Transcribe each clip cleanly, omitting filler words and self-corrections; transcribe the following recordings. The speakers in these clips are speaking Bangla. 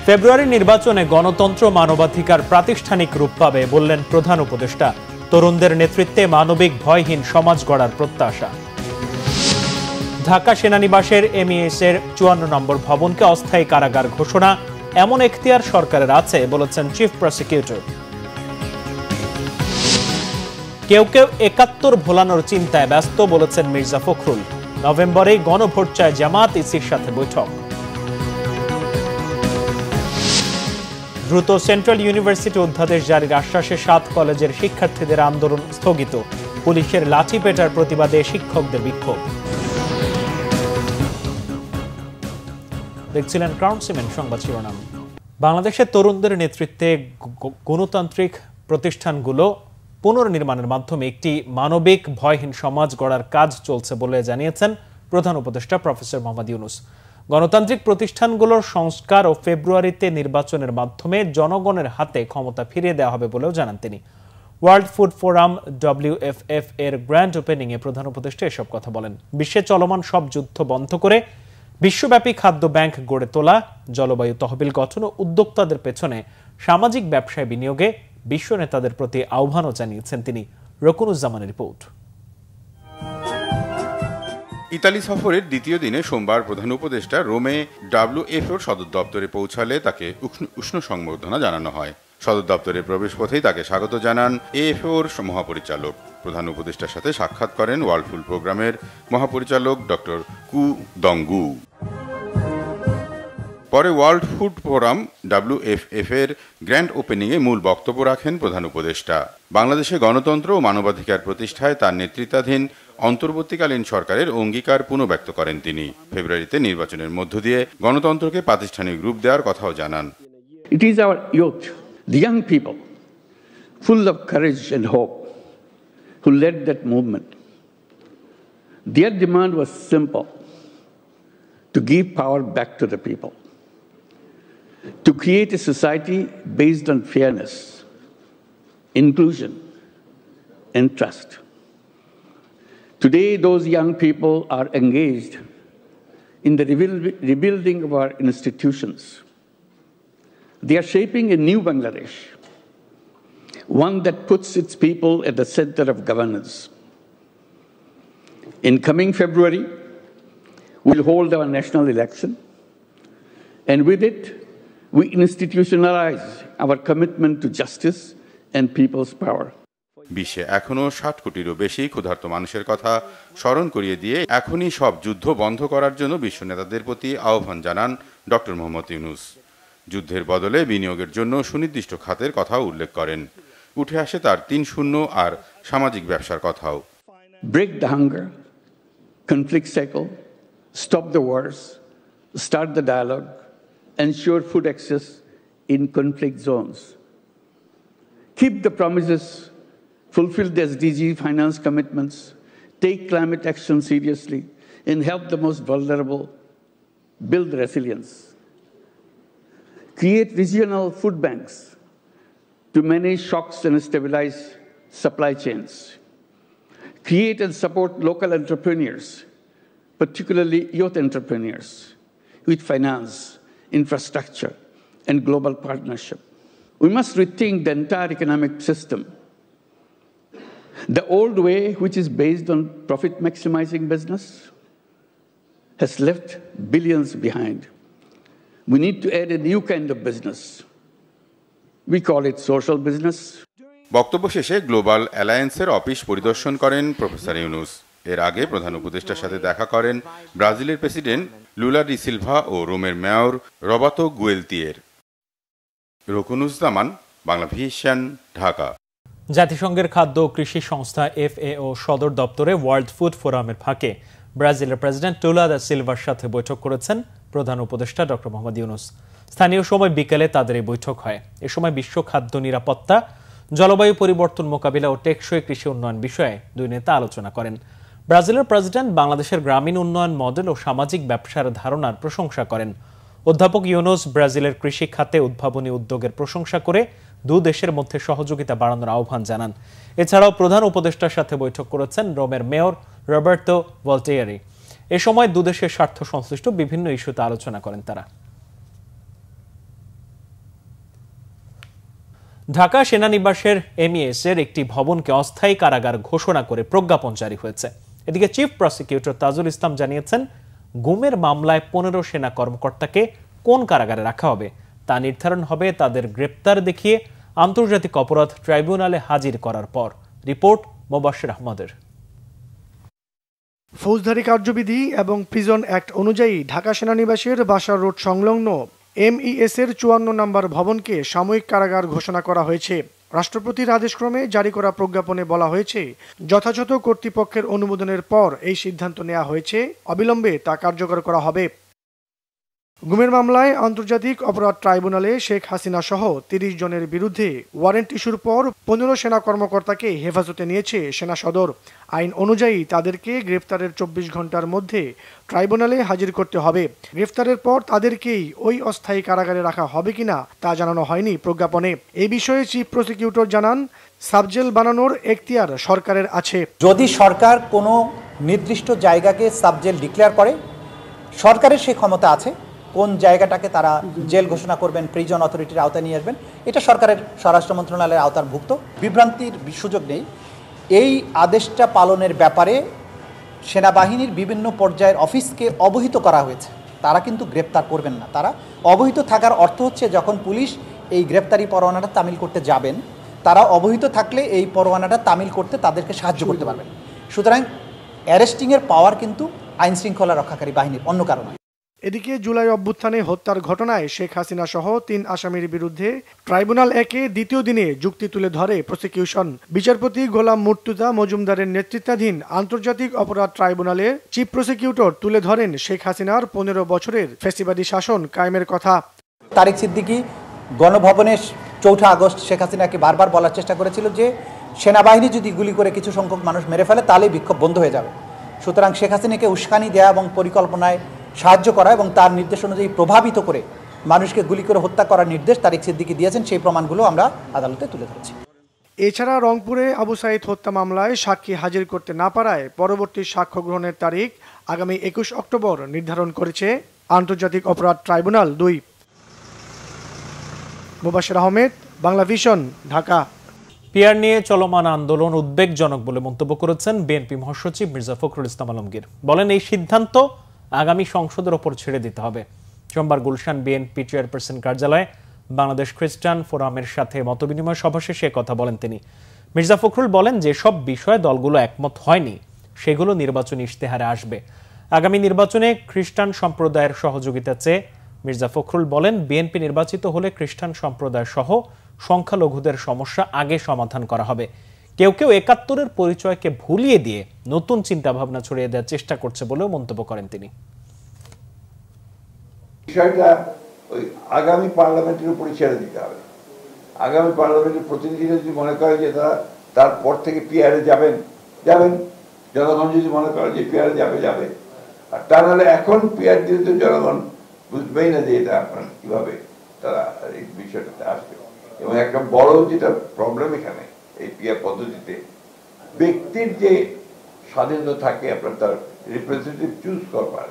ফেব্রুয়ারি নির্বাচনে গণতন্ত্র মানবাধিকার প্রাতিষ্ঠানিক রূপ পাবে বললেন প্রধান উপদেষ্টা। তরুণদের নেতৃত্বে মানবিক ভয়হীন সমাজ গড়ার প্রত্যাশা। ঢাকা সেনানিবাসের এমইএস এর ৫৪ নম্বর ভবনকে অস্থায়ী কারাগার ঘোষণা, এমন এখতিয়ার সরকারের আছে বলেছেন চিফ প্রসিকিউটর। কেউ কেউ ৭১ ভোলানোর চিন্তায় ব্যস্ত বলেছেন মির্জা ফখরুল। নভেম্বরে গণভোট চায় জামাত, ইসির সাথে বৈঠক। দ্রুত সেন্ট্রাল ইউনিভার্সিটি অধ্যাদেশ জারির আশ্বাসে ৭ কলেজের শিক্ষার্থীদের আন্দোলন স্থগিত। পুলিশের লাঠিপেটার প্রতিবাদে শিক্ষকদের বিক্ষোভ। দেখছিলেন ক্রাউন সিমেন্ট সংবাদ শিরোনাম। বাংলাদেশের তরুণদের নেতৃত্বে গণতান্ত্রিক প্রতিষ্ঠানগুলো পুনর্নির্মাণের মাধ্যমে একটি মানবিক ভয়হীন সমাজ গড়ার কাজ চলছে বলে জানিয়েছেন প্রধান উপদেষ্টা প্রফেসর মোহাম্মদ ইউনূস। গণতান্ত্রিক প্রতিষ্ঠানগুলোর সংস্কার ও ফেব্রুয়ারিতে নির্বাচনের মাধ্যমে জনগণের হাতে ক্ষমতা ফিরিয়ে দেওয়া হবে বলেও জানান তিনি। ওয়ার্ল্ড ফুড ফোরাম WFF এর গ্র্যান্ড ওপেনিং এ প্রধান উপদেষ্টা এসব কথা বলেন। বিশ্বে চলমান সব যুদ্ধ বন্ধ করে বিশ্বব্যাপী খাদ্য ব্যাংক গড়ে তোলা, জলবায়ু তহবিল গঠন ও উদ্যোক্তাদের পেছনে সামাজিক ব্যবসায় বিনিয়োগে বিশ্ব নেতাদের প্রতি আহ্বানও জানিয়েছেন তিনি। রকুনুজ্জামানের রিপোর্ট। ইতালি সফরের দ্বিতীয় দিনে সোমবার প্রধান উপদেষ্টা রোমে WFOর সদর দপ্তরে পৌঁছালে তাকে উষ্ণ সংবর্ধনা জানানো হয়। সদর দপ্তরের প্রবেশপথেই তাকে স্বাগত জানান AFOর মহাপরিচালক। প্রধান উপদেষ্টার সাথে সাক্ষাৎ করেন ওয়ার্ল্ড ফুড প্রোগ্রামের মহাপরিচালক ডক্টর কু দঙ্গু। পরে ওয়ার্ল্ড ফুড ফোরাম WFF এর গ্র্যান্ড ওপেনিংয়ে মূল বক্তব্য রাখেন প্রধান উপদেষ্টা। বাংলাদেশে গণতন্ত্র ও মানবাধিকার প্রতিষ্ঠায় তার নেতৃত্বাধীন অন্তর্বর্তীকালীন সরকারের অঙ্গীকার পুনঃব্যক্ত করেন তিনি। ফেব্রুয়ারিতে নির্বাচনের মধ্য দিয়ে গণতন্ত্রকে প্রাতিষ্ঠানিক রূপ দেওয়ার কথাও জানান। It is our youth, the young people, full of courage and hope, who led that movement. Their demand was simple: to give power back to the people, to create a society based on fairness, inclusion, and trust. Today, those young people are engaged in the rebuilding of our institutions. They are shaping a new Bangladesh, one that puts its people at the center of governance. In coming February, we'll hold our national election, and with it, we institutionalize our commitment to justice and people's power. বিশ্বে এখনো ৬০ কোটিরও বেশি ক্ষুধার্ত মানুষের কথা স্মরণ করিয়ে দিয়ে এখনই সব যুদ্ধ বন্ধ করার জন্য বিশ্ব নেতাদের প্রতি আহ্বান জানান ডক্টর মোহাম্মদ ইউনূস। যুদ্ধের বদলে বিনিয়োগের জন্য সুনির্দিষ্ট খাতের কথাও উল্লেখ করেন। উঠে আসে তার ৩-০ আর সামাজিক ব্যবসার কথাও। Break the hunger, conflict cycle, stop the wars, start the dialogue, ensure food access in conflict zones. Keep the promises, fulfill the SDG finance commitments, take climate action seriously, and help the most vulnerable build resilience. Create regional food banks to manage shocks and stabilize supply chains. Create and support local entrepreneurs, particularly youth entrepreneurs, with finance, infrastructure, and global partnership. We must rethink the entire economic system. The old way, which is based on profit-maximizing business, has left billions behind. We need to add a new kind of business. We call it social business. বক্তব্য শেষে গ্লোবাল অ্যালায়েন্সের অফিস পরিদর্শন করেন প্রফেসর ইউনূস। এর আগে প্রধান উপদেষ্টার সাথে দেখা করেন ব্রাজিলের প্রেসিডেন্ট লুলা ডি সিলভা ও রোমের mayor Roberto Gualtieri. Rukunuzzaman, Bangla vision, Dhaka. জাতিসংঘের খাদ্য ও কৃষি সংস্থা FAO সদর দপ্তরে ওয়ার্ল্ড ফুড ফোরামের ফাঁকে ব্রাজিলের প্রেসিডেন্ট লুলা দা সিলভার সাথে বৈঠক করেছেন প্রধান উপদেষ্টা ডক্টর মোহাম্মদ ইউনূস। স্থানীয় সময় বিকেলে তাদের এই বৈঠক হয়। এ সময় বিশ্ব খাদ্য নিরাপত্তা, জলবায়ু পরিবর্তন মোকাবিলা ও টেকসই কৃষি উন্নয়ন বিষয়ে দুই নেতা আলোচনা করেন। ব্রাজিলের প্রেসিডেন্ট বাংলাদেশের গ্রামীণ উন্নয়ন মডেল ও সামাজিক ব্যবসার ধারণার প্রশংসা করেন। অধ্যাপক ইউনূস ব্রাজিলের কৃষি খাতে উদ্ভাবনী উদ্যোগের প্রশংসা করে দুই দেশের মধ্যে সহযোগিতা বাড়ানোর আহ্বান জানান। এছাড়াও প্রধান উপদেষ্টার সাথে বৈঠক করেছেন রোমের মেয়র রবার্তো ভলটেয়ারি। এ সময় দুদেশের স্বার্থ সংশ্লিষ্ট বিভিন্ন ইস্যুতে আলোচনা করেন তারা। ঢাকা সেনানিবাসের এমইএস এর একটি ভবনকে অস্থায়ী কারাগার ঘোষণা করে প্রজ্ঞাপন জারি হয়েছে। এদিকে চিফ প্রসিকিউটর তাজুল ইসলাম জানিয়েছেন, গুমের মামলায় 15 সেনা কর্মকর্তাকে কোন কারাগারে রাখা হবে তা নির্ধারণ হবে তাদের গ্রেপ্তার দেখিয়ে আন্তর্জাতিক অপরাধ ট্রাইব্যুনালে হাজির করার পর। রিপোর্ট মোবাশ্বের আহমদের। ফৌজদারি কার্যবিধি এবং প্রিজন অ্যাক্ট অনুযায়ী ঢাকা সেনানিবাসের বাসার রোড সংলগ্ন এমইএস এর 54 নম্বর ভবনকে সাময়িক কারাগার ঘোষণা করা হয়েছে। রাষ্ট্রপতির আদেশক্রমে জারি করা প্রজ্ঞাপনে বলা হয়েছে, যথাযথ কর্তৃপক্ষের অনুমোদনের পর এই সিদ্ধান্ত নেওয়া হয়েছে, অবিলম্বে তা কার্যকর করা হবে। গুমের মামলায় আন্তর্জাতিক অপরাধ ট্রাইব্যুনালে শেখ হাসিনা সহ 30 জনের বিরুদ্ধে ওয়ারেন্ট ইস্যুর পর 15 সেনা কর্মকর্তাকে হেফাজতে নিয়েছে সেনা সদর। আইন অনুযায়ী তাদেরকে গ্রেফতারের 24 ঘন্টার মধ্যে ট্রাইব্যুনালে হাজির করতে হবে। গ্রেফতারের পর তাদেরকেই ওই অস্থায়ী কারাগারে রাখা হবে কিনা তা জানানো হয়নি প্রজ্ঞাপনে। এই বিষয়ে চিফ প্রসিকিউটর জানান, সাবজেল বানানোর এখতিয়ার সরকারের আছে। যদি সরকার কোনো নির্দিষ্ট জায়গাকে সাবজেল ডিক্লেয়ার করে, সরকারের সেই ক্ষমতা আছে কোন জায়গাটাকে তারা জেল ঘোষণা করবেন, প্রিজন অথরিটির আওতায় নিয়ে আসবেন, এটা সরকারের স্বরাষ্ট্র মন্ত্রণালয়ের আওতাভুক্ত। বিভ্রান্তির সুযোগ নেই। এই আদেশটা পালনের ব্যাপারে সেনাবাহিনীর বিভিন্ন পর্যায়ের অফিসকে অবহিত করা হয়েছে। তারা কিন্তু গ্রেপ্তার করবেন না। তারা অবহিত থাকার অর্থ হচ্ছে, যখন পুলিশ এই গ্রেপ্তারি পরোয়ানাটা তামিল করতে যাবেন, তারা অবহিত থাকলে এই পরোয়ানাটা তামিল করতে তাদেরকে সাহায্য করতে পারবেন। সুতরাং অ্যারেস্টিংয়ের পাওয়ার কিন্তু আইন শৃঙ্খলা রক্ষাকারী বাহিনীর, অন্য কারণে। এদিকে জুলাই অভ্যুত্থানে হত্যার ঘটনায় শেখ হাসিনা সহ 3 আসামির বিরুদ্ধে ট্রাইব্যুনাল 1-এ দ্বিতীয় দিনে যুক্তি তুলে ধরে প্রসিকিউশন। বিচারপতি গোলাম মুর্তুজা মজুমদারের নেতৃত্বাধীন আন্তর্জাতিক অপরাধ ট্রাইব্যুনালে চিফ প্রসিকিউটর তুলে ধরেন শেখ হাসিনার 15 বছরের ফ্যাসিবাদী শাসন কায়েমের কথা। তারেক সিদ্দিকী গণভবনে 4 আগস্ট শেখ হাসিনাকে বারবার বলার চেষ্টা করেছিল যে সেনাবাহিনী যদি গুলি করে কিছু সংখ্যক মানুষ মেরে ফেলে তাহলে বিক্ষোভ বন্ধ হয়ে যাবে। সুতরাং শেখ হাসিনাকে উস্কানি দেওয়া এবং পরিকল্পনায় সাহায্য করা এবং তার নির্দেশ অনুযায়ী প্রভাবিত করে মানুষকে গুলি করে হত্যা করার নির্দেশ তারেক সিদ্দিকী দিয়েছেন। সেই প্রমাণগুলো আমরা আদালতে তুলে ধরেছি। এছাড়া রংপুরে আবু সাঈদ হত্যা মামলায় সাক্ষী হাজির করতে না পারায় পরবর্তী সাক্ষ্য গ্রহণের তারিখ আগামী 21 অক্টোবর নির্ধারণ করেছে আন্তর্জাতিক অপরাধ ট্রাইব্যুনাল 2। মোবাশ্বের আহমেদ, বাংলা ভিশন, ঢাকা। পিয়ার নিয়ে চলমান আন্দোলন উদ্বেগজনক বলে মন্তব্য করেছেন বিএনপি মহাসচিব মির্জা ফখরুল ইসলাম আলমগীর। বলেন, এই সিদ্ধান্ত আগামী সংসদের ওপর ছেড়ে দিতে হবে। সোমবার গুলশান বিএনপি চেয়ারপারসন কার্যালয়ে বাংলাদেশ খ্রিস্টান ফোরামের সাথে মতবিনিময় সভা শেষে কথা বলেন তিনি। মির্জা ফখরুল বলেন, যেসব বিষয়ে দলগুলো একমত হয়নি সেগুলো নির্বাচনী ইশতেহারে আসবে। আগামী নির্বাচনে খ্রিস্টান সম্প্রদায়ের সহযোগিতা চেয়ে মির্জা ফখরুল বলেন, বিএনপি নির্বাচিত হলে খ্রিস্টান সম্প্রদায় সহ সংখ্যালঘুদের সমস্যা আগে সমাধান করা হবে। কেউ কেউ ৭১-এর পরিচয়কে ভুলিয়ে দিয়ে নতুন চিন্তাভাবনা ছড়িয়ে দেওয়ার চেষ্টা করছে বলেও মন্তব্য করেন তিনি। বিষয়টা ওই আগামী পার্লামেন্টের উপরে ছেড়ে দিতে হবে। আগামী পার্লামেন্টের প্রতিনিধিরা যদি মনে করে যে তারা তারপর থেকে পিয়ারে যাবেন, জনগণ যদি মনে করে যে পিয়ারে যাবে, আর তা নাহলে এখন পিয়ার দিলে তো জনগণ বুঝবেই না যে এটা আপনার কিভাবে তারা এই বিষয়টাতে আসবে। এবং একটা বড় যেটা প্রবলেম এখানে এই পিয়ার পদ্ধতিতে, ব্যক্তির যে স্বাধীনতা থাকে আপনার তার রিপ্রেজেন্টেটিভ চুজ করবার,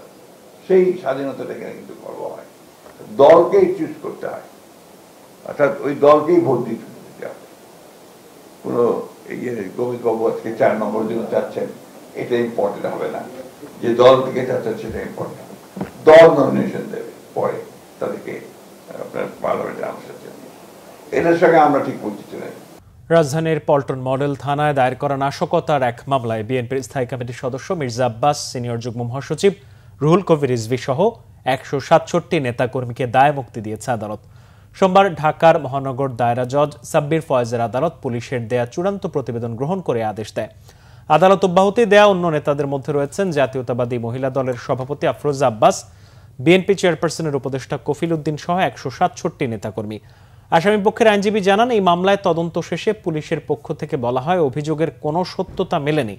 সেই স্বাধীনতাটা এখানে কিন্তু করবো হয়, দলকেই চুজ করতে হয়, অর্থাৎ ওই দলকেই ভোট দিতে হবে। কোনো গোবিন্দ বাবু আজকে 4 নম্বর জন্য চাচ্ছেন, এটা ইম্পর্টেন্ট হবে না। যে দল থেকে চাচ্ছেন সেটা ইম্পর্টেন্ট। দল নমিনেশন দেবে, পরে তাদেরকে আপনার পার্লামেন্টে আসার জন্য। এটার সঙ্গে আমরা ঠিক পরিচিত নই। রাজধানীর পল্টন মডেল থানায় দায়ের করা নাশকতার এক মামলায় বিএনপির স্থায়ী কমিটির সদস্য মির্জা আব্বাস, সিনিয়র যুগ্ম মহাসচিব রুহুল কবির রিজভী সহ 167 নেতাকর্মীকে দায় মুক্তি দিয়েছে আদালত। সোমবার ঢাকার মহানগর দায়রা জজ সাব্বির ফয়েজের আদালত পুলিশের দেয়া চূড়ান্ত প্রতিবেদন গ্রহণ করে আদেশ দেয়। আদালত অব্যাহতি দেয়া অন্য নেতাদের মধ্যে রয়েছেন জাতীয়তাবাদী মহিলা দলের সভাপতি আফরোজা আব্বাস, বিএনপি চেয়ারপারসনের উপদেষ্টা কফিল উদ্দিন সহ 167 নেতাকর্মী। আসামি পক্ষের আইনজীবী জানান, এই মামলায় তদন্ত শেষে পুলিশের পক্ষ থেকে বলা হয় অভিযোগের কোনো সত্যতা মেলেনি।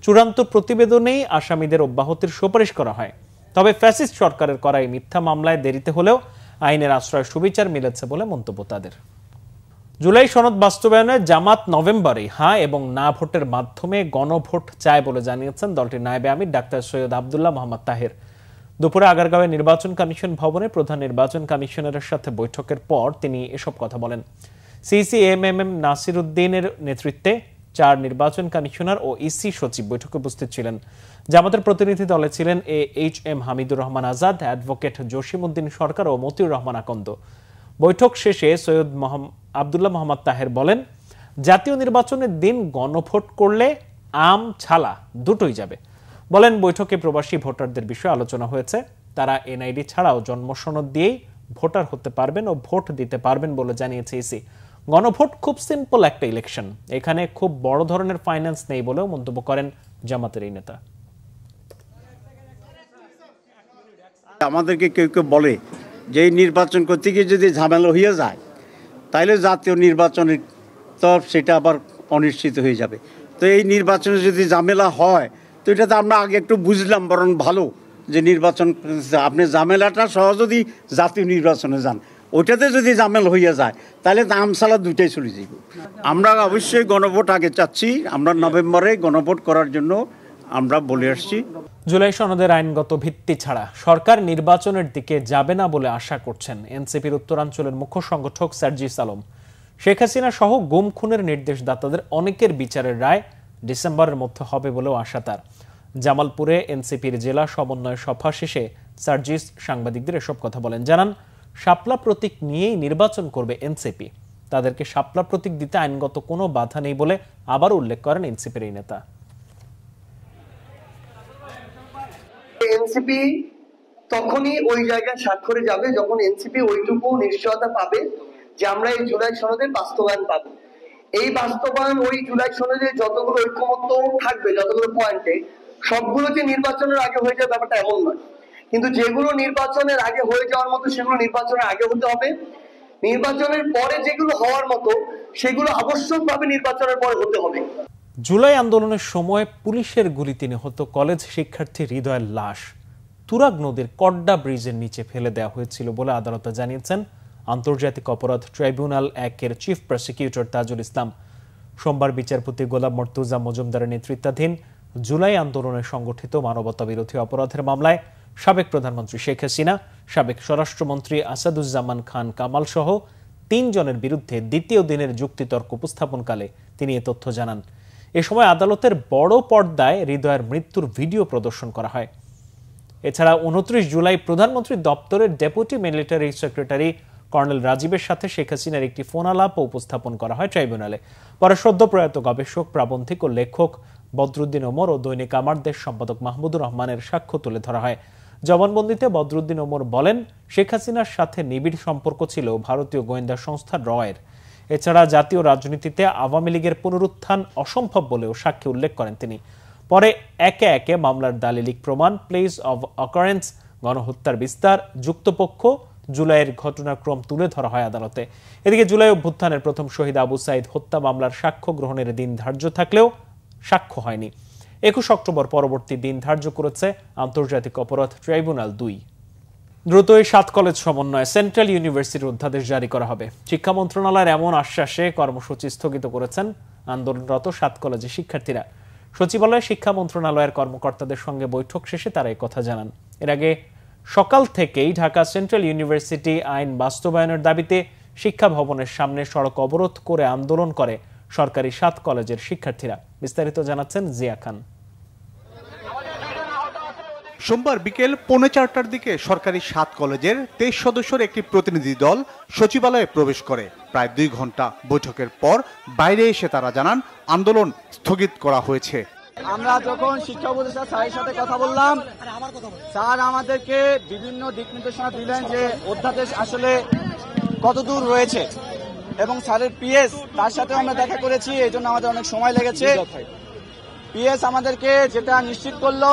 চূড়ান্ত প্রতিবেদনেই আসামিদের অব্যাহতির সুপারিশ করা হয়। তবে ফ্যাসিস্ট সরকারের করা এই মিথ্যা মামলায় দেরিতে হলেও আইনের আশ্রয় সুবিচার মিলেছে বলে মন্তব্য তাদের। জুলাই সনদ বাস্তবায়নে জামাত নভেম্বরে হ্যাঁ এবং না ভোটের মাধ্যমে গণভোট চায় বলে জানিয়েছেন দলটির নায়েবে আমির ডাক্তার সৈয়দ আবদুল্লাহ মোহাম্মদ তাহের। দুপুরে আগারগাঁওয়ে নির্বাচন কমিশন ভবনে প্রধান নির্বাচন কমিশনারের সাথে বৈঠকের পর তিনি এসব কথা বলেন। সিইসি এমএমএম নাসির উদ্দিনের নেতৃত্বে 4 নির্বাচন কমিশনার ও ইসি সচিব বৈঠকে উপস্থিত ছিলেন। জামাতের প্রতিনিধি দলে ছিলেন এইচএম হামিদুর রহমান আজাদ, অ্যাডভোকেট জসিম উদ্দিন সরকার ও মতিউর রহমান আকন্দ। বৈঠক শেষে সৈয়দ আব্দুল্লাহ মোহাম্মদ তাহের বলেন, জাতীয় নির্বাচনের দিন গণভোট করলে আম ছালা দুটোই যাবে। বলেন, বৈঠকে প্রবাসী ভোটারদের বিষয়ে আলোচনা হয়েছে। তারা এনআইডি ছাড়াও জন্মসনদ দিয়েই ভোটার হতে পারবেন ও ভোট দিতে পারবেন বলে জানিয়েছে ইসি। গণভোট খুব সিম্পল একটা ইলেকশন, এখানে খুব বড় ধরনের ফাইন্যান্স নেই বলেও মন্তব্য করেন জামাতের এই নেতা। আমাদেরকে কেউ কেউ বলে যে এই নির্বাচন করতে গিয়ে যদি ঝামেলা হয়ে যায় তাহলে জাতীয় নির্বাচনের তরফ সেটা আবার অনিশ্চিত হয়ে যাবে। তো এই নির্বাচনে যদি ঝামেলা হয় তো এটা তো আমরা আগে একটু বুঝলাম, বরং ভালো যে নির্বাচন আপনি ঝামেলাটা সহ যদি জাতীয় নির্বাচনে যান, ওইটাতে যদি ঝামেলা হইয়া যায় তাহলে তো আমসালা দুটাই চলে যাবে। আমরা অবশ্যই গণভোট আগে চাচ্ছি, আমরা নভেম্বরে গণভোট করার জন্য আমরা বলে আসছি। জুলাই সনদের আইনগত ভিত্তি ছাড়া সরকার নির্বাচনের দিকে যাবে না বলে আশা করছেন এনসিপির উত্তরাঞ্চলের মুখ্য সংগঠক সার্জিস আলম। শেখ হাসিনা সহ গুম খুনের নির্দেশদাতাদের অনেকের বিচারের রায় ডিসেম্বরের মধ্যে হবে বলেও আশা তার। জামালপুরে এনসিপির জেলা সমন্বয় সভা শেষে সার্জিস সাংবাদিকদের এসব কথা বলেন। জানান, শাপলা প্রতীক নিয়েই নির্বাচন করবে এনসিপি। তাদেরকে শাপলা প্রতীক দিতে আইনগত কোনো বাধা নেই বলে আবার উল্লেখ করেন এনসিপির এই নেতা। এনসিপি তখনই ওই জায়গায় স্বাক্ষরে যাবে যখন এনসিপি ওইটুকু নিশ্চয়তা পাবে যে আমরা এই জুলাই সনদের বাস্তবায়ন পাবো। এই বাস্তবায়ন ওই জুলাই সনদে যতগুলো ঐক্যমত্য থাকবে, যতগুলো পয়েন্টে, সবগুলো যে নির্বাচনের আগে হয়ে যাবে ব্যাপারটা এমন নয়। কিন্তু যেগুলো নির্বাচনের আগে হয়ে যাওয়ার মতো সেগুলো নির্বাচনের আগে হতে হবে। নির্বাচনের পরে যেগুলো হওয়ার মতো সেগুলো আবশ্যকভাবে নির্বাচনের পরে হতে হবে। জুলাই আন্দোলনের সময় পুলিশের গুলিতে নিহত কলেজ শিক্ষার্থী হৃদয়ের লাশ তুরাগ নদীর কড্ডা ব্রিজের নিচে ফেলে দেওয়া হয়েছিল বলে আদালতে জানিয়েছেন আন্তর্জাতিক অপরাধ tribunal 1-এর chief prosecutor Tajul Islam. সোমবার বিচারপতি গোলাম মর্তুজা মজুমদারের নেতৃত্বাধীন জুলাই আন্দোলনে সংগঠিত মানবতা বিরোধী অপরাধের মামলায় সাবেক প্রধানমন্ত্রী শেখ হাসিনা, সাবেক স্বরাষ্ট্রমন্ত্রী আসাদুজ্জামান খান কামাল সহ 3 জনের বিরুদ্ধে দ্বিতীয় দিনের যুক্তিতর্ক উপস্থাপনকালে তিনি এ তথ্য জানান। এ সময় আদালতের বড় পর্দায় হৃদয়ের মৃত্যুর ভিডিও প্রদর্শন করা হয়। এছাড়া 29 জুলাই প্রধানমন্ত্রী দপ্তরের ডেপুটি মিলিটারি সেক্রেটারি কর্নেল রাজীবের সাথে শেখ হাসিনার একটি ফোন আলাপ উপস্থাপন করা হয় ট্রাইব্যুনালে। পরে সদ্য প্রয়াত গবেষক, প্রাবন্ধিক ও লেখক বদরুদ্দিন ওমর ও দৈনিক আমার দেশ সম্পাদক মাহমুদুর রহমানের সাক্ষ্য তুলে ধরা হয়। জবানবন্দিতে বদরুদ্দিন ওমর বলেন, শেখ হাসিনার সাথে নিবিড় সম্পর্ক ছিল ভারতীয় গোয়েন্দা সংস্থা রয়ের। এছাড়া জাতীয় রাজনীতিতে আওয়ামী লীগের পুনরুত্থান অসম্ভব বলেও সাক্ষ্যে উল্লেখ করেন তিনি। পরে একে একে মামলার দালিলিক প্রমাণ, প্লেস অব অকারেন্স, গণহত্যার বিস্তার, যুক্তপক্ষ, জুলাইয়ের ঘটনাক্রম তুলে ধরা হয় আদালতে। এদিকে জুলাই অভ্যুত্থানের প্রথম শহীদ আবু সাইদ হত্যা মামলার সাক্ষ্য গ্রহণের দিন ধার্য থাকলেও সাক্ষ্য হয়নি। 21 অক্টোবর পরবর্তী দিন ধার্য করেছে আন্তর্জাতিক অপরাধ ট্রাইব্যুনাল 2। দ্রুতই 7 কলেজ সমন্বয়ে সেন্ট্রাল ইউনিভার্সিটির অধ্যাদেশ জারি করা হবে। শিক্ষা মন্ত্রণালয়ের এমন আশ্বাসে কর্মসূচি স্থগিত করেছেন আন্দোলনরত 7 কলেজের শিক্ষার্থীরা। সচিবালয়ে শিক্ষা মন্ত্রণালয়ের কর্মকর্তাদের সঙ্গে বৈঠক শেষে তারা এই কথা জানান। এর আগে সকাল থেকেই ঢাকা সেন্ট্রাল ইউনিভার্সিটি আইন বাস্তবায়নের দাবিতে শিক্ষা ভবনের সামনে সড়ক অবরোধ করে আন্দোলন করে সরকারি 7 কলেজের শিক্ষার্থীরা। বিস্তারিত জানাচ্ছেন জিয়া খান। সোমবার বিকেল 4:45টার দিকে সরকারি 7 কলেজের 23 সদস্যের একটি প্রতিনিধি দল সচিবালয়ে প্রবেশ করে। প্রায় 2 ঘন্টা বৈঠকের পর বাইরে এসে তারা জানান আন্দোলন স্থগিত করা হয়েছে। আমরা যখন শিক্ষা উপদেষ্টা স্যারের সাথে কথা বললাম, স্যার আমাদেরকে বিভিন্ন দিক নির্দেশনা দিলেন যে অধ্যাদেশ আসলে কতদূর রয়েছে, এবং স্যারের পিএস তার সাথে আমরা দেখা করেছি, এই জন্য আমাদের অনেক সময় লেগেছে। পিএস আমাদেরকে যেটা নিশ্চিত করলো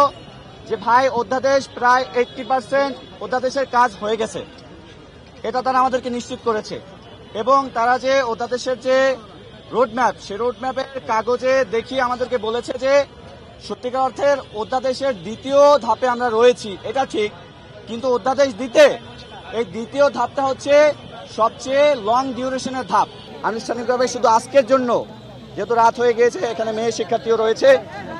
যে ভাই অধ্যাদেশ প্রায় 80% অধ্যাদেশের কাজ হয়ে গেছে, এটা তারা আমাদেরকে নিশ্চিত করেছে। এবং তারা যে অধ্যাদেশের যে রোডম্যাপ, সেই রোডম্যাপের কাগজে দেখিয়ে আমাদেরকে বলেছে যে সত্যিকার অর্থের অধ্যাদেশের দ্বিতীয় ধাপে আমরা রয়েছি, এটা ঠিক, কিন্তু অধ্যাদেশ দিতে এই দ্বিতীয় ধাপটা হচ্ছে সবচেয়ে লং ডিউরেশনের ধাপ। আনুষ্ঠানিকভাবে শুধু আজকের জন্য, যেহেতু রাত হয়ে গিয়েছে, এখানে মেয়ে শিক্ষার্থীও রয়েছে,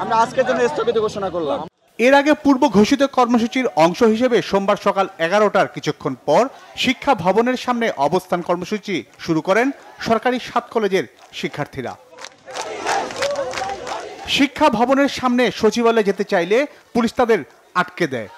আমরা আজকের জন্য স্থগিত ঘোষণা করলাম। এর আগে পূর্ব ঘোষিত কর্মসূচির অংশ হিসেবে সোমবার সকাল 11টার কিছুক্ষণ পর শিক্ষা ভবনের সামনে অবস্থান কর্মসূচি শুরু করেন সরকারি 7 কলেজের শিক্ষার্থীরা। শিক্ষা ভবনের সামনে সচিবালয়ে যেতে চাইলে পুলিশ তাদের আটকে দেয়।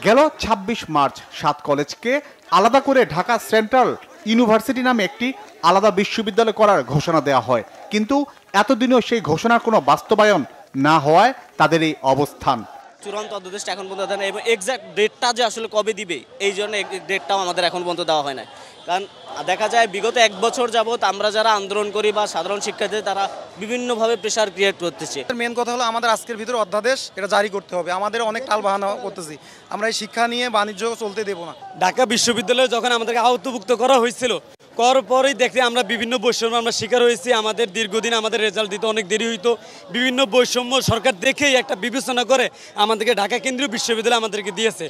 গেল 26 মার্চ 7 কলেজকে আলাদা করে ঢাকা সেন্ট্রাল ইউনিভার্সিটি নামে একটি আলাদা বিশ্ববিদ্যালয় করার ঘোষণা দেওয়া হয়, কিন্তু এতদিনেও সেই ঘোষণার কোনো বাস্তবায়ন না হওয়ায় তাদের এই অবস্থান। চূড়ান্ত অধ্যাদেশটা এখন পর্যন্ত দেয় না এবং এক্সাক্ট ডেটটা যে আসলে কবে দিবে এই জন্য ডেটটাও আমাদের এখন পর্যন্ত দেওয়া হয় না। কারণ দেখা যায় বিগত 1 বছর যাবত আমরা যারা আন্দোলন করি বা সাধারণ শিক্ষার্থী তারা বিভিন্নভাবে প্রেশার ক্রিয়েট করতেছে। মেন কথা হলো আমাদের আজকের ভিতরে অধ্যাদেশ এটা জারি করতে হবে। আমাদের অনেক টালবাহানা করতেছি, আমরা এই শিক্ষা নিয়ে বাণিজ্য চলতে দেব না। ঢাকা বিশ্ববিদ্যালয়ে যখন আমাদেরকে আওতাভুক্ত করা হয়েছিল, করার পরেই দেখতে আমরা বিভিন্ন বৈষম্য আমরা শিকার হয়েছি। আমাদের দীর্ঘদিন আমাদের রেজাল্ট দিতে অনেক দেরি হইতো। বিভিন্ন বৈষম্য সরকার দেখেই একটা বিবেচনা করে আমাদেরকে ঢাকা কেন্দ্রীয় বিশ্ববিদ্যালয় আমাদেরকে দিয়েছে।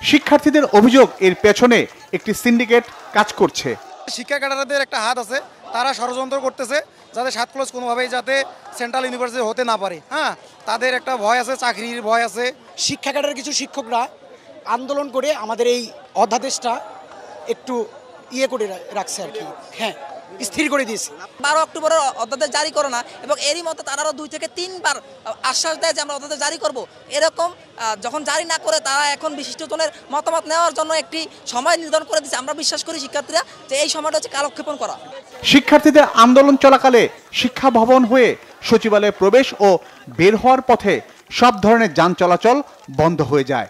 শিক্ষার্থীদের অভিযোগ এর পেছনে একটি সিন্ডিকেট কাজ করছে। শিক্ষা ক্যাডারদের একটা হাত আছে, তারা ষড়যন্ত্র করতেছে যাতে 7 কলেজ কোনোভাবেই যাতে সেন্ট্রাল ইউনিভার্সিটি হতে না পারে। হ্যাঁ, তাদের একটা ভয় আছে, চাকরির ভয় আছে। শিক্ষা ক্যাডারের কিছু শিক্ষকরা আন্দোলন করে আমাদের এই অধ্যাদেশটা একটু করে রাখছে আর কি, হ্যাঁ স্থির করে দিয়েছে। 12 অক্টোবরের অধ্যাদেশ জারি করে না এবং এরই মতো তারাও 2 থেকে 3 বার আশ্বাস দেয় যে আমরা অধ্যাদেশ জারি করব। এরকম যখন জারি না করে তারা এখন বিশিষ্টজনের মতামত নেওয়ার জন্য একটি সময় নির্ধারণ করে দিচ্ছে। আমরা বিশ্বাস করি শিক্ষার্থীরা যে এই সময়টা হচ্ছে কালক্ষেপণ করা। শিক্ষার্থীদের আন্দোলন চলাকালে শিক্ষা ভবন হয়ে সচিবালয়ে প্রবেশ ও বের হওয়ার পথে সব ধরনের যান চলাচল বন্ধ হয়ে যায়।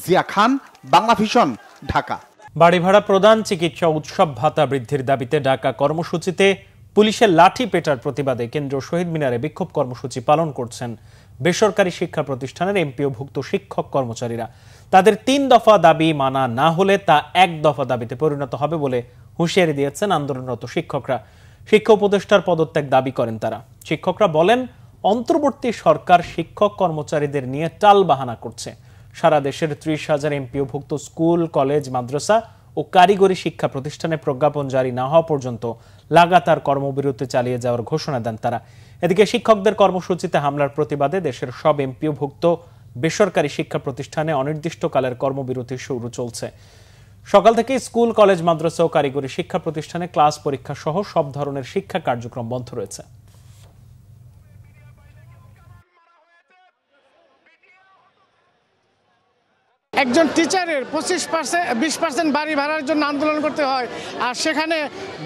জিয়া খান, বাংলা ভিশন, ঢাকা। বাড়ি ভাড়া প্রদান, চিকিৎসা উৎসব ভাতা বৃদ্ধির দাবিতে ডাকা কর্মসূচিতে পুলিশের লাঠি পেটার প্রতিবাদে কেন্দ্রীয় শহীদ মিনারে বিক্ষোভ কর্মসূচি পালন করছেন বেসরকারি শিক্ষা প্রতিষ্ঠানের এমপিওভুক্ত শিক্ষক কর্মচারীরা। তাদের 3 দফা দাবি মানা না হলে তা 1 দফা দাবিতে পরিণত হবে বলে হুঁশিয়ারি দিয়েছেন আন্দোলনরত শিক্ষকরা। শিক্ষা উপদেষ্টার পদত্যাগ দাবি করেন তারা। শিক্ষকরা বলেন, অন্তর্বর্তী সরকার শিক্ষক কর্মচারীদের নিয়ে টালবাহানা করছে। সারা দেশের 30,000 এমপিওভুক্ত স্কুল, কলেজ, মাদ্রাসা ও কারিগরি শিক্ষা প্রতিষ্ঠানে প্রজ্ঞাপন জারি না হওয়া পর্যন্ত লাগাতার কর্মবিরতি চালিয়ে যাওয়ার ঘোষণা দেন তারা। এদিকে শিক্ষকদের কর্মসূচিতে হামলার প্রতিবাদে দেশের সব এমপিওভুক্ত বেসরকারি শিক্ষা প্রতিষ্ঠানে অনির্দিষ্টকালের কর্মবিরতি শুরু চলছে। সকাল থেকে স্কুল, কলেজ, মাদ্রাসা ও কারিগরি শিক্ষা প্রতিষ্ঠানে ক্লাস, পরীক্ষা সহ সব ধরনের শিক্ষা কার্যক্রম বন্ধ রয়েছে। একজন টিচারের 20% বাড়ি ভাড়ার জন্য আন্দোলন করতে হয়, আর সেখানে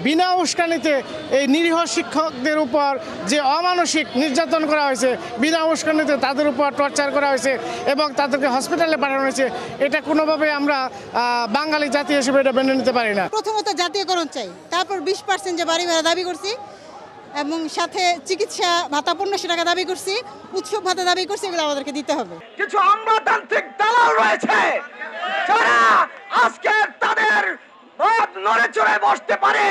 বিনা উস্কানিতে এই নিরীহ শিক্ষকদের উপর যে অমানসিক নির্যাতন করা হয়েছে, বিনা উস্কানিতে তাদের উপর টর্চার করা হয়েছে এবং তাদেরকে হসপিটালে পাঠানো হয়েছে, এটা কোনোভাবে আমরা বাঙালি জাতি হিসেবে এটা মেনে নিতে পারি না। প্রথমত জাতীয়করণ চাই, তারপর 20% যে বাড়ি ভাড়া দাবি করছি এবং সাথে চিকিৎসা ভাতা 1500 টাকা দাবি করছি, উৎসব ভাতা দাবি করছি, এগুলো আমাদেরকে দিতে হবে। কিছু আমলাতান্ত্রিক দালাল রয়েছে যারা আজকে তাদের নড়ে চড়ে বসতে পারে,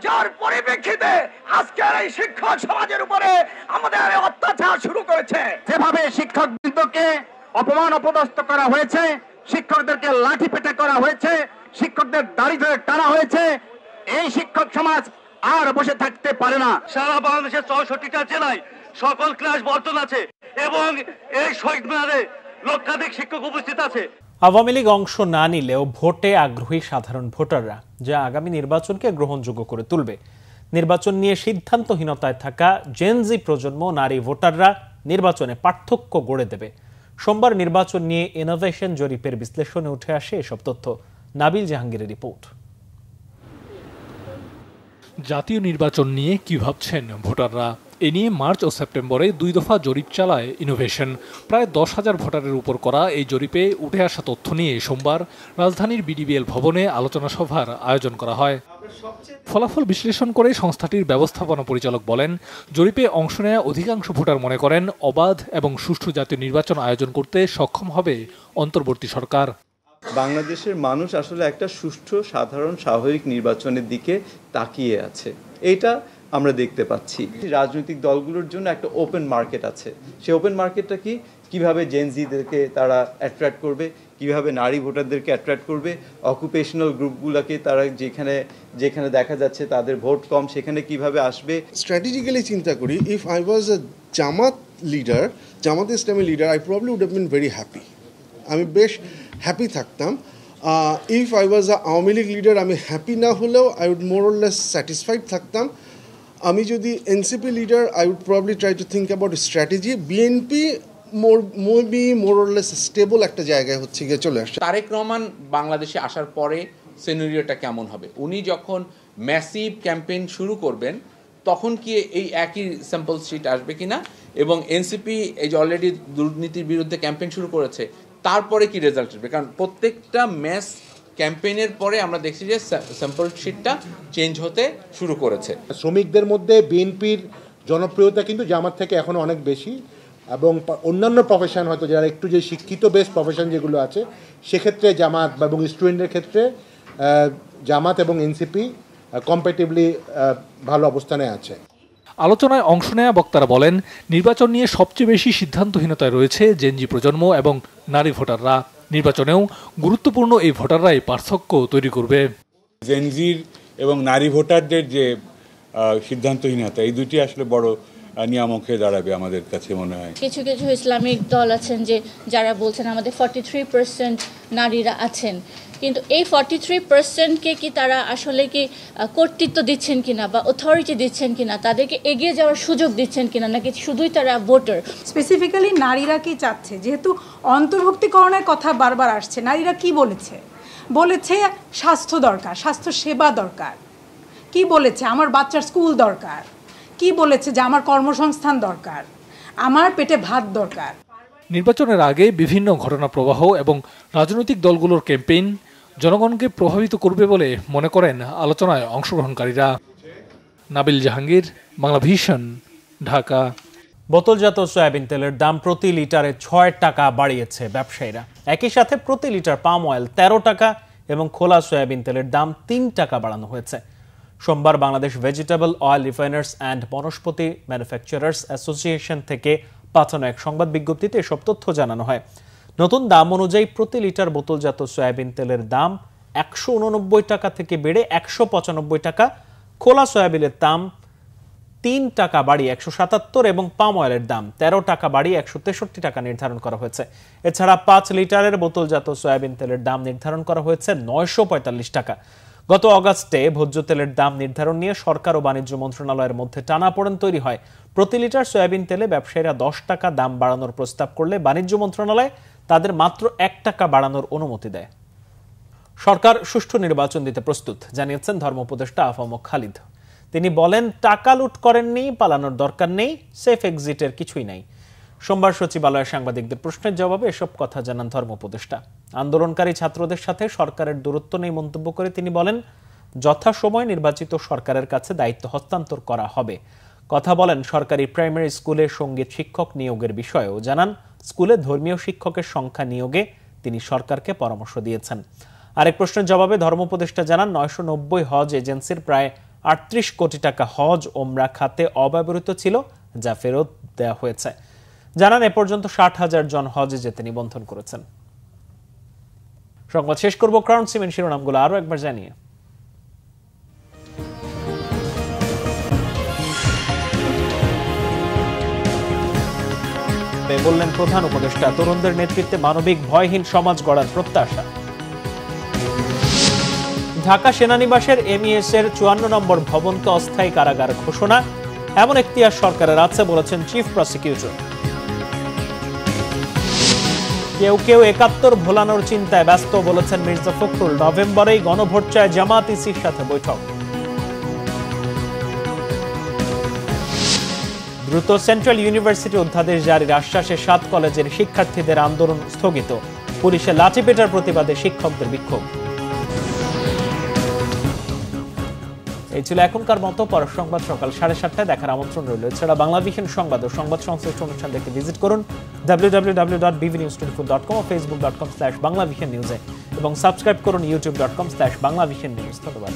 যার পরিপ্রেক্ষিতে আজকের এই শিক্ষক সমাজের উপরে আমাদের অত্যাচার শুরু করেছে। যেভাবে শিক্ষকবৃন্দকে অপমান অপদস্থ করা হয়েছে, শিক্ষকদেরকে লাঠি পেটা করা হয়েছে, শিক্ষকদের দাড়ি ধরে টানা হয়েছে, এই শিক্ষক সমাজ আর বসে থাকতে পারে না। সারা বাংলাদেশের 64টা জেলায় সকল ক্লাস বর্তমান আছে এবং এই শহীদ মিনারে লক্ষাধিক শিক্ষক উপস্থিত আছে। আওয়ামী লীগ অংশ না নিলেও ভোটে আগ্রহী সাধারণ ভোটাররা, যা আগামী নির্বাচনকে গ্রহণযোগ্য করে তুলবে। নির্বাচন নিয়ে সিদ্ধান্তহীনতায় থাকা জেনজি প্রজন্ম, নারী ভোটাররা নির্বাচনে পার্থক্য গড়ে দেবে। সোমবার নির্বাচন নিয়ে ইনোভেশন জরিপের বিশ্লেষণে উঠে আসে এসব তথ্য। নাবিল জাহাঙ্গীরের রিপোর্ট। জাতীয় নির্বাচন নিয়ে কি ভাবছেন ভোটাররা? এ নিয়ে মার্চ ও সেপ্টেম্বরে 2 দফা জরিপ চালায় ইনোভেশন। প্রায় 10,000 ভোটারের উপর করা এই জরিপে উঠে আসা তথ্য নিয়ে সোমবার রাজধানীর বিডিবিএল ভবনে আলোচনা সভার আয়োজন করা হয়। ফলাফল বিশ্লেষণ করে সংস্থাটির ব্যবস্থাপনা পরিচালক বলেন, জরিপে অংশ নেওয়া অধিকাংশ ভোটার মনে করেন অবাধ এবং সুষ্ঠু জাতীয় নির্বাচন আয়োজন করতে সক্ষম হবে অন্তর্বর্তী সরকার। বাংলাদেশের মানুষ আসলে একটা সুষ্ঠু, সাধারণ, স্বাভাবিক নির্বাচনের দিকে তাকিয়ে আছে, এটা আমরা দেখতে পাচ্ছি। রাজনৈতিক দলগুলোর জন্য একটা ওপেন মার্কেট আছে। সেই ওপেন মার্কেটটা কিভাবে জেনজিদেরকে তারা অ্যাট্রাক্ট করবে, কিভাবে নারী ভোটারদেরকে অ্যাট্রাক্ট করবে, অকুপেশনাল গ্রুপগুলোকে তারা যেখানে দেখা যাচ্ছে তাদের ভোট কম, সেখানে কিভাবে আসবে। স্ট্র্যাটেজিক্যালি চিন্তা করি, if I was a Jamaat leader, Jamaate Islami leader, I probably would have been very happy. আমি বেশ হ্যাপি থাকতাম। If I was a Awami League leader, আমি হ্যাপি না হলেও I would more or less satisfied থাকতাম। আমি যদি NCP leader, I would probably try to think about strategy. BNP more or less stable একটা জায়গায় হচ্ছে গিয়ে চলে আসছে। তারেক রহমান বাংলাদেশে আসার পরে সিনারিওটা কেমন হবে? উনি যখন ম্যাসিভ ক্যাম্পেইন শুরু করবেন তখন কি এই একই স্যাম্পল শিট আসবে কিনা, এবং এনসিপি এই যে অলরেডি দুর্নীতির বিরুদ্ধে ক্যাম্পেইন শুরু করেছে, তারপরে কি রেজাল্ট আসবে? কারণ প্রত্যেকটা ম্যাস ক্যাম্পেইনের পরে আমরা দেখছি যে স্যাম্পল শিটটা চেঞ্জ হতে শুরু করেছে। শ্রমিকদের মধ্যে বিএনপির জনপ্রিয়তা কিন্তু জামাত থেকে এখনও অনেক বেশি, এবং অন্যান্য প্রফেশন হয়তো যারা একটু যে শিক্ষিত বেস প্রফেশন যেগুলো আছে সেক্ষেত্রে জামাত এবং স্টুডেন্টের ক্ষেত্রে জামাত এবং এনসিপি কম্পারেটিভলি ভালো অবস্থানে আছে। আলোচনায় অংশ নেওয়া বক্তারা বলেন, নির্বাচন নিয়ে সবচেয়ে বেশি সিদ্ধান্তহীনতায় রয়েছে জেনজি প্রজন্ম এবং নারী ভোটাররা। নির্বাচনেও গুরুত্বপূর্ণ এই ভোটাররাই পার্থক্য তৈরি করবে। জেনজির এবং নারী ভোটারদের যে সিদ্ধান্তহীনতা, এই দুটি আসলে বড় নিয়ামক হয়ে দাঁড়াবে আমাদের কাছে মনে হয়। কিছু কিছু ইসলামিক দল আছেন যে যারা বলছেন আমাদের 43% নারীরা আছেন, কিন্তু এই 43%কে কি তারা আসলে কি কর্তৃত্ব দিচ্ছেন কিনা বা অথরিটি দিচ্ছেন কিনা, তাদেরকে এগিয়ে যাওয়ার সুযোগ দিচ্ছেন কিনা, নাকি শুধুই তারা ভোটার? স্পেসিফিক্যালি নারীরা কি চাচ্ছে? যেহেতু অন্তর্ভুক্তিকরণের কথা বারবার আসছে, নারীরা কি বলেছে স্বাস্থ্য দরকার, স্বাস্থ্য সেবা দরকার। কি বলেছে? আমার বাচ্চার স্কুল দরকার। কি বলেছে? যে আমার কর্মসংস্থান দরকার, আমার পেটে ভাত দরকার। নির্বাচনের আগে বিভিন্ন ঘটনা প্রবাহ এবং রাজনৈতিক দলগুলোর ক্যাম্পেইন জনগণকে প্রভাবিত করবে বলে মনে করেন আলোচনায় অংশগ্রহণকারীরা। নাবিল জাহাঙ্গীর, বাংলা ভিশন, ঢাকা। বোতলজাত সয়াবিন তেলের দাম প্রতি লিটারে 6 টাকা বাড়িয়েছে ব্যবসায়ীরা। একই সাথে প্রতি লিটার পাম অয়েল 13 টাকা এবং খোলা সয়াবিন তেলের দাম 3 টাকা বাড়ানো হয়েছে। সোমবার Bangladesh Vegetable Oil Refiners and Vanaspati Manufacturers Association থেকে পাঠানো এক সংবাদ বিজ্ঞপ্তিতে এসব তথ্য জানানো হয়। নতুন দাম অনুযায়ী প্রতি লিটার বোতলজাত সয়াবিন তেলের দাম 189 টাকা থেকে বেড়ে 195 টাকা, খোলা সয়াবিনের দাম 3 টাকা বাড়িয়ে 177 এবং পাম অয়েলের দাম 13 টাকা বাড়িয়ে 163 টাকা নির্ধারণ করা হয়েছে। এছাড়া 5 লিটারের বোতলজাত সয়াবিন তেলের দাম নির্ধারণ করা হয়েছে 945 টাকা। গত অগাস্টে ভোজ্য তেলের দাম নির্ধারণ নিয়ে সরকার ও বাণিজ্য মন্ত্রণালয়ের মধ্যে টানাপোড়েন তৈরি হয়। প্রতি লিটার সয়াবিন তেলে ব্যবসায়ীরা 10 টাকা দাম বাড়ানোর প্রস্তাব করলে বাণিজ্য মন্ত্রণালয় তাদের মাত্র 1 টাকা বাড়ানোর অনুমতি দেয়। সরকার সুষ্ঠু নির্বাচন দিতে প্রস্তুত জানিয়েছেন ধর্ম উপদেষ্টা আফামক খালিদ। তিনি বলেন, টাকা লুট করেননি, পালানোর দরকার নেই, সেফ এক্সিটের কিছুই নাই। সোমবার সচিবালয়ে সাংবাদিকদের প্রশ্নের জবাবে এসব কথা জানান ধর্ম উপদেষ্টা। আন্দোলনকারী ছাত্রদের সাথে সরকারের দূরত্ব নেই মন্তব্য করে তিনি বলেন, যথাসময়ে নির্বাচিত সরকারের কাছে দায়িত্ব হস্তান্তর করা হবে। কথা বলেন সরকারি প্রাইমারি স্কুলে সঙ্গীত শিক্ষক নিয়োগের বিষয়েও জানান, স্কুলে ধর্মীয় শিক্ষকের সংখ্যা নিয়োগে তিনি সরকারকে পরামর্শ দিয়েছেন। আরেক প্রশ্নের জবাবে ধর্ম উপদেষ্টা জানান, 990 হজ এজেন্সির প্রায় 38 কোটি টাকা হজ ওমরা খাতে অব্যবহৃত ছিল, যা ফেরত দেওয়া হয়েছে। জানান, এ পর্যন্ত 60,000 জন হজে যেতে নিবন্ধন করেছেন। সংবাদ শেষ করব ক্রাউন সিমেন্ট শিরোনামগুলো আরো একবার জানিয়ে। বললেন প্রধান উপদেষ্টা, তরুণদের নেতৃত্বে মানবিক ভয়হীন সমাজ গড়ার প্রত্যাশা। ঢাকা সেনানিবাসের এমইএস এর 54 নম্বর ভবনকে অস্থায়ী কারাগার ঘোষণা, এমন এখতিয়ার সরকারের আছে বলেছেন চিফ প্রসিকিউটর। কেউ কেউ 71 ভোলানোর চিন্তায় ব্যস্ত বলেছেন মির্জা ফখরুল। নভেম্বরেই গণভোট চায় জামাত ইসির সাথে বৈঠক। দ্রুত সেন্ট্রাল ইউনিভার্সিটি অধ্যাদেশ জারির আশ্বাসে 7 কলেজের শিক্ষার্থীদের আন্দোলন স্থগিত। পুলিশের লাঠিপেটার প্রতিবাদে শিক্ষকদের বিক্ষোভ। এই ছিল এখনকার মতো। পরের সংবাদ সকাল 7:30টায় দেখার আমন্ত্রণ রইল। এছাড়া বাংলা ভিশন সংবাদ ও সংবাদ সংশ্লিষ্ট অনুষ্ঠান দেখতে ভিজিট করুন www.bvnews24.com ও facebook.com/banglavisionnews এবং সাবস্ক্রাইব করুন youtube.com/banglavisionnews। ধন্যবাদ।